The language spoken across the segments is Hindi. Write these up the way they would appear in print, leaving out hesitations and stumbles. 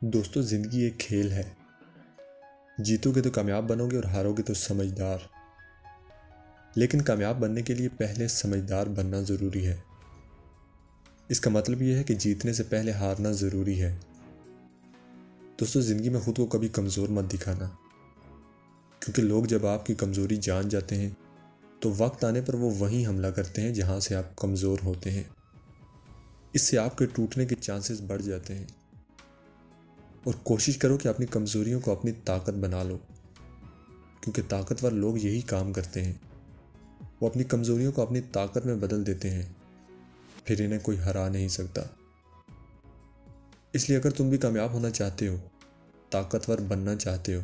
दोस्तों, ज़िंदगी एक खेल है। जीतोगे तो कामयाब बनोगे और हारोगे तो समझदार। लेकिन कामयाब बनने के लिए पहले समझदार बनना ज़रूरी है। इसका मतलब यह है कि जीतने से पहले हारना ज़रूरी है। दोस्तों, ज़िंदगी में खुद को कभी कमज़ोर मत दिखाना, क्योंकि लोग जब आपकी कमज़ोरी जान जाते हैं तो वक्त आने पर वो वहीं हमला करते हैं जहाँ से आप कमज़ोर होते हैं। इससे आपके टूटने के चांसेस बढ़ जाते हैं। और कोशिश करो कि अपनी कमज़ोरियों को अपनी ताकत बना लो, क्योंकि ताकतवर लोग यही काम करते हैं। वो अपनी कमज़ोरियों को अपनी ताकत में बदल देते हैं, फिर इन्हें कोई हरा नहीं सकता। इसलिए अगर तुम भी कामयाब होना चाहते हो, ताकतवर बनना चाहते हो,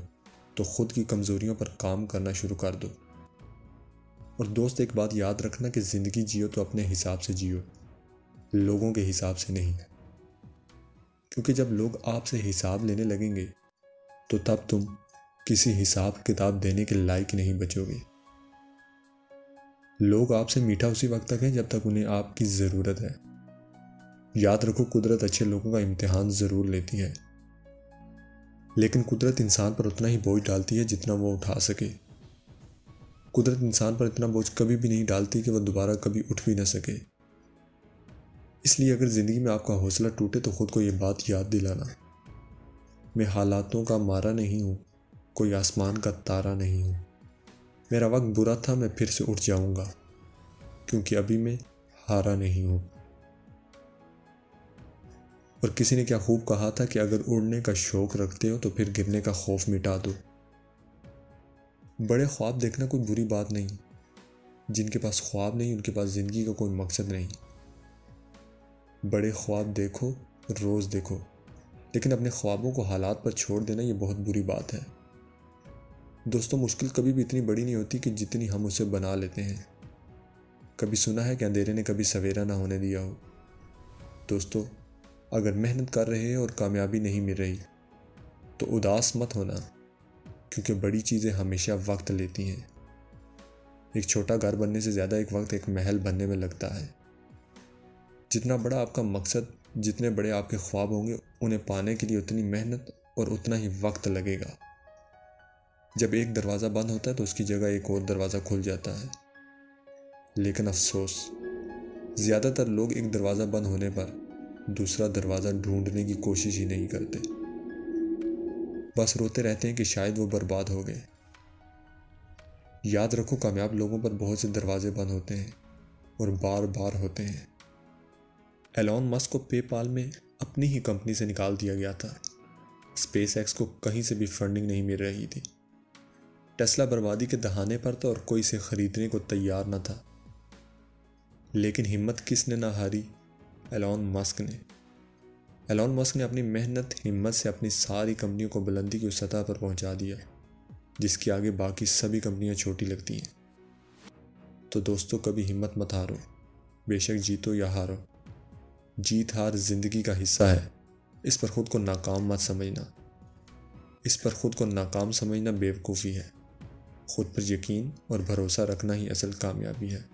तो खुद की कमज़ोरियों पर काम करना शुरू कर दो। और दोस्त, एक बात याद रखना कि ज़िंदगी जियो तो अपने हिसाब से जियो, लोगों के हिसाब से नहीं। क्योंकि जब लोग आपसे हिसाब लेने लगेंगे तो तब तुम किसी हिसाब किताब देने के लायक नहीं बचोगे। लोग आपसे मीठा उसी वक्त तक है जब तक उन्हें आपकी ज़रूरत है। याद रखो, कुदरत अच्छे लोगों का इम्तिहान ज़रूर लेती है, लेकिन कुदरत इंसान पर उतना ही बोझ डालती है जितना वो उठा सके। कुदरत इंसान पर इतना बोझ कभी भी नहीं डालती कि वह दोबारा कभी उठ भी न सके। इसलिए अगर ज़िंदगी में आपका हौसला टूटे तो खुद को ये बात याद दिलाना, मैं हालातों का मारा नहीं हूँ, कोई आसमान का तारा नहीं हूँ। मेरा वक्त बुरा था, मैं फिर से उठ जाऊँगा, क्योंकि अभी मैं हारा नहीं हूँ। और किसी ने क्या खूब कहा था कि अगर उड़ने का शौक रखते हो तो फिर गिरने का खौफ मिटा दो। बड़े ख्वाब देखना कोई बुरी बात नहीं। जिनके पास ख्वाब नहीं उनके पास ज़िंदगी का कोई मकसद नहीं। बड़े ख्वाब देखो, रोज़ देखो, लेकिन अपने ख्वाबों को हालात पर छोड़ देना ये बहुत बुरी बात है। दोस्तों, मुश्किल कभी भी इतनी बड़ी नहीं होती कि जितनी हम उसे बना लेते हैं। कभी सुना है कि अंधेरे ने कभी सवेरा ना होने दिया हो। दोस्तों, अगर मेहनत कर रहे हैं और कामयाबी नहीं मिल रही तो उदास मत होना, क्योंकि बड़ी चीज़ें हमेशा वक्त लेती हैं। एक छोटा घर बनने से ज़्यादा एक वक्त एक महल बनने में लगता है। जितना बड़ा आपका मकसद, जितने बड़े आपके ख्वाब होंगे, उन्हें पाने के लिए उतनी मेहनत और उतना ही वक्त लगेगा। जब एक दरवाज़ा बंद होता है तो उसकी जगह एक और दरवाज़ा खुल जाता है। लेकिन अफसोस, ज़्यादातर लोग एक दरवाज़ा बंद होने पर दूसरा दरवाज़ा ढूंढने की कोशिश ही नहीं करते। बस रोते रहते हैं कि शायद वो बर्बाद हो गए। याद रखो, कामयाब लोगों पर बहुत से दरवाजे बंद होते हैं और बार बार होते हैं। एलॉन मस्क को पेपाल में अपनी ही कंपनी से निकाल दिया गया था। स्पेस एक्स को कहीं से भी फंडिंग नहीं मिल रही थी। टेस्ला बर्बादी के दहाने पर था और कोई इसे खरीदने को तैयार न था। लेकिन हिम्मत किसने ना हारी? एलॉन मस्क ने। एलॉन मस्क ने अपनी मेहनत, हिम्मत से अपनी सारी कंपनियों को बुलंदी की उस सतह पर पहुंचा दिया जिसके आगे बाकी सभी कंपनियां छोटी लगती हैं। तो दोस्तों, कभी हिम्मत मत हारो। बेशक जीतो या हारो, जीत हार जिंदगी का हिस्सा है। इस पर खुद को नाकाम मत समझना। इस पर खुद को नाकाम समझना बेवकूफ़ी है। खुद पर यकीन और भरोसा रखना ही असल कामयाबी है।